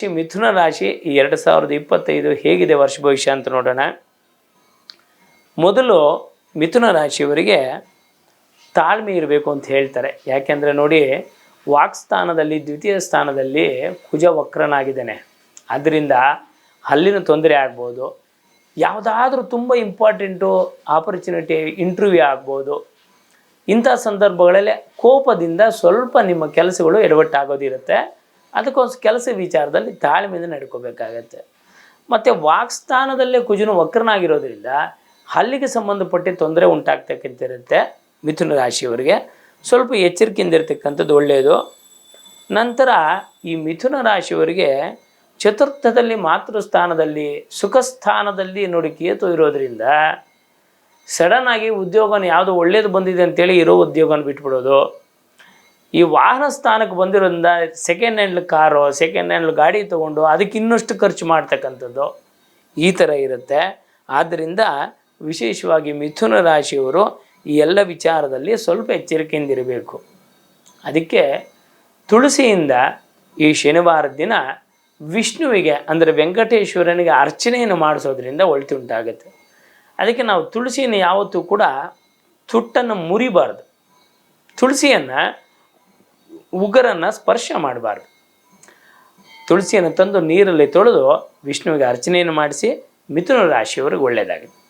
ಮಿಥುನ ರಾಶಿ 2025 ಹೇಗಿದೆ ವರ್ಷ ಭವಿಷ್ಯ ಅಂತ ನೋಡೋಣ. ಮೊದಲು ಮಿಥುನ ರಾಶಿಯವರಿಗೆ ತಾಳ್ಮೆ ಇರಬೇಕು ಅಂತ ಹೇಳ್ತಾರೆ. ಯಾಕೆಂದರೆ ನೋಡಿ, ವಾಕ್ಸ್ಥಾನದಲ್ಲಿ ದ್ವಿತೀಯ ಸ್ಥಾನದಲ್ಲಿ ಕುಜ ವಕ್ರನಾಗಿದ್ದಾನೆ. ಆದ್ದರಿಂದ ಹಲ್ಲಿನ ತೊಂದರೆ ಆಗ್ಬೋದು, ಯಾವುದಾದ್ರೂ ತುಂಬ ಇಂಪಾರ್ಟೆಂಟು ಆಪರ್ಚುನಿಟಿ ಇಂಟರ್ವ್ಯೂ ಆಗ್ಬೋದು. ಇಂಥ ಸಂದರ್ಭಗಳಲ್ಲಿ ಕೋಪದಿಂದ ಸ್ವಲ್ಪ ನಿಮ್ಮ ಕೆಲಸಗಳು ಎಡವಟ್ಟಾಗೋದಿರುತ್ತೆ. ಅದಕ್ಕೋಸ್ಕರ ಕೆಲಸ ವಿಚಾರದಲ್ಲಿ ತಾಳ್ಮೆಯಿಂದ ನಡ್ಕೋಬೇಕಾಗತ್ತೆ. ಮತ್ತು ವಾಕ್ಸ್ಥಾನದಲ್ಲೇ ಕುಜನು ವಕ್ರನಾಗಿರೋದ್ರಿಂದ ಹಲ್ಲಿಗೆ ಸಂಬಂಧಪಟ್ಟ ತೊಂದರೆ ಉಂಟಾಗ್ತಕ್ಕಂತಿರುತ್ತೆ. ಮಿಥುನ ರಾಶಿಯವರಿಗೆ ಸ್ವಲ್ಪ ಎಚ್ಚರಿಕೆಯಿಂದ ಇರತಕ್ಕಂಥದ್ದು ಒಳ್ಳೆಯದು. ನಂತರ ಈ ಮಿಥುನ ರಾಶಿಯವರಿಗೆ ಚತುರ್ಥದಲ್ಲಿ ಮಾತೃಸ್ಥಾನದಲ್ಲಿ ಸುಖ ಸ್ಥಾನದಲ್ಲಿ ನೋಡಿ ಕೇತು ಇರೋದರಿಂದ ಸಡನ್ನಾಗಿ ಉದ್ಯೋಗನ ಯಾವುದೋ ಒಳ್ಳೇದು ಬಂದಿದೆ ಅಂತೇಳಿ ಇರೋ ಉದ್ಯೋಗನ ಬಿಟ್ಬಿಡೋದು. ಈ ವಾಹನ ಸ್ಥಾನಕ್ಕೆ ಬಂದಿರೋದ್ರಿಂದ second hand car, second hand ಗಾಡಿ ತೊಗೊಂಡು ಅದಕ್ಕೆ ಇನ್ನಷ್ಟು ಖರ್ಚು ಮಾಡ್ತಕ್ಕಂಥದ್ದು ಈ ಥರ ಇರುತ್ತೆ. ಆದ್ದರಿಂದ ವಿಶೇಷವಾಗಿ ಮಿಥುನ ರಾಶಿಯವರು ಈ ಎಲ್ಲ ವಿಚಾರದಲ್ಲಿ ಸ್ವಲ್ಪ ಎಚ್ಚರಿಕೆಯಿಂದಿರಬೇಕು. ಅದಕ್ಕೆ ತುಳಸಿಯಿಂದ ಈ ಶನಿವಾರದ ದಿನ ವಿಷ್ಣುವಿಗೆ ಅಂದರೆ ವೆಂಕಟೇಶ್ವರನಿಗೆ ಅರ್ಚನೆಯನ್ನು ಮಾಡಿಸೋದ್ರಿಂದ ಒಳಿತುಂಟಾಗುತ್ತೆ. ಅದಕ್ಕೆ ನಾವು ತುಳಸಿಯನ್ನು ಯಾವತ್ತೂ ಕೂಡ ತುಟ್ಟನ್ನು ಮುರಿಬಾರ್ದು. ತುಳಸಿಯನ್ನು ಉಗುರನ್ನು ಸ್ಪರ್ಶ ಮಾಡಬಾರ್ದು. ತುಳಸಿಯನ್ನು ತಂದು ನೀರಲ್ಲಿ ತೊಳೆದು ವಿಷ್ಣುವಿಗೆ ಅರ್ಚನೆಯನ್ನು ಮಾಡಿಸಿ ಮಿಥುನ ರಾಶಿಯವರಿಗೆ ಒಳ್ಳೆಯದಾಗುತ್ತೆ.